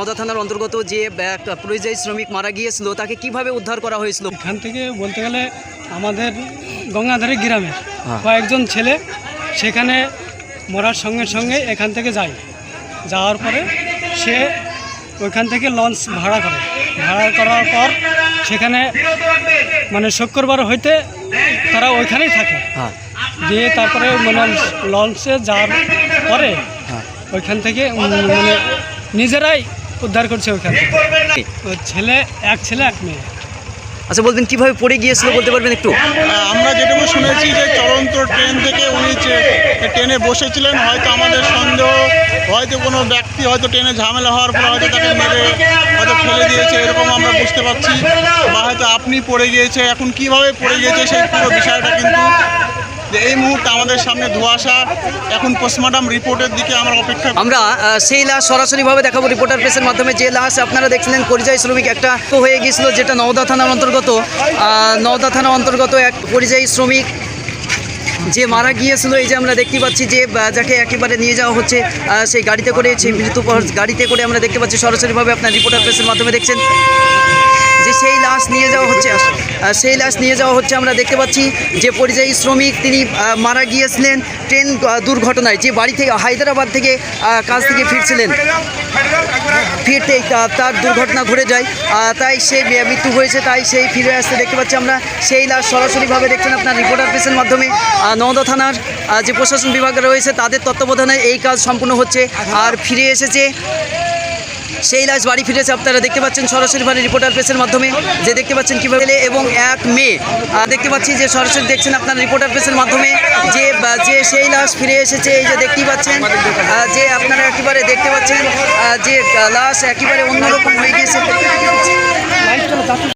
নওদা থানার অন্তর্গত যে পরিযায়ী শ্রমিক মারা গিয়েছিল তাকে কিভাবে উদ্ধার করা হয়েছিল? এখান থেকে বলতে গেলে আমাদের গঙ্গাধারী গ্রামের কয়েকজন ছেলে সেখানে মরার সঙ্গে সঙ্গে এখান থেকে যায়, যাওয়ার পরে সে ওইখান থেকে লঞ্চ ভাড়া করার পর সেখানে মানে শুক্রবার হইতে তারা ওইখানেই থাকে। দিয়ে তারপরে মানে লঞ্চে যাওয়ার পরে ওইখান থেকে মানে নিজেরাই উদ্ধার করছে ওইখান থেকে। এক ছেলে এক মেয়ে। আচ্ছা, বলবেন কিভাবে পড়ে গিয়েছিল বলতে পারবেন একটু? আমরা যেটুকু শুনেছি যে চলন্ত ট্রেন থেকে উনি ট্রেনে বসেছিলেন, হয়তো আমাদের সন্দেহ হয়তো কোনো ব্যক্তি হয়তো ট্রেনে ঝামেলা হওয়ার পরে হয়তো তাকে মেরে হয়তো ফেলে দিয়েছে, এরকম আমরা বুঝতে পারছি, বা হয়তো আপনি পড়ে গিয়েছে। এখন কিভাবে পড়ে গিয়েছে সেই পুরো বিষয়টা কিন্তু এই মুহূর্তে আমাদের সামনে ধোঁয়াশা। এখন পোস্টমর্টম রিপোর্টের দিকে আমরা অপেক্ষা। আমরা সেই লাশ সরাসরিভাবে দেখাবো রিপোর্টার প্রেসের মাধ্যমে। যে লাশ আপনারা দেখছিলেন পরিযায়ী শ্রমিক একটা হয়ে গিয়েছিল, যেটা নওদা থানার অন্তর্গত এক পরিযায়ী শ্রমিক যে মারা গিয়েছিল। এই যে আমরা দেখতে পাচ্ছি যে যাকে একেবারে নিয়ে যাওয়া হচ্ছে সেই গাড়িতে করে, সেই মৃত্যু গাড়িতে করে আমরা দেখতে পাচ্ছি সরাসরিভাবে আপনার রিপোর্টার প্রেসের মাধ্যমে দেখছেন যে সেই লাশ নিয়ে যাওয়া হচ্ছে। আমরা দেখতে পাচ্ছি যে পরিযায়ী শ্রমিক তিনি মারা গিয়েছিলেন ট্রেন দুর্ঘটনায়, যে বাড়ি থেকে হায়দ্রাবাদ থেকে কাজ থেকে ফিরতেই তার দুর্ঘটনা ঘটে যায়, তাই সে মৃত্যু হয়েছে, তাই সেই ফিরে আসতে দেখতে পাচ্ছি আমরা সেই লাশ সরাসরিভাবে দেখছেন আপনার রিপোর্টার প্রেসের মাধ্যমে। নওদা থানার যে প্রশাসন বিভাগ রয়েছে তাদের তত্ত্বাবধানে এই কাজ সম্পূর্ণ হচ্ছে। আর ফিরে এসেছে সেই লাশ, বাড়ি ফিরেছে, আপনারা দেখতে পাচ্ছেন সরাসরিভাবে রিপোর্টার প্রেসের মাধ্যমে। যে দেখতে পাচ্ছেন কীভাবে এবং এক মেয়ে দেখতে পাচ্ছি যে সরাসরি দেখছেন আপনার রিপোর্টার প্রেসের মাধ্যমে যে সেই লাশ ফিরে এসেছে। এই যে দেখতেই পাচ্ছেন যে আপনারা একেবারে দেখতে পাচ্ছেন যে লাশ একেবারে অন্যরকম হয়ে গিয়েছে।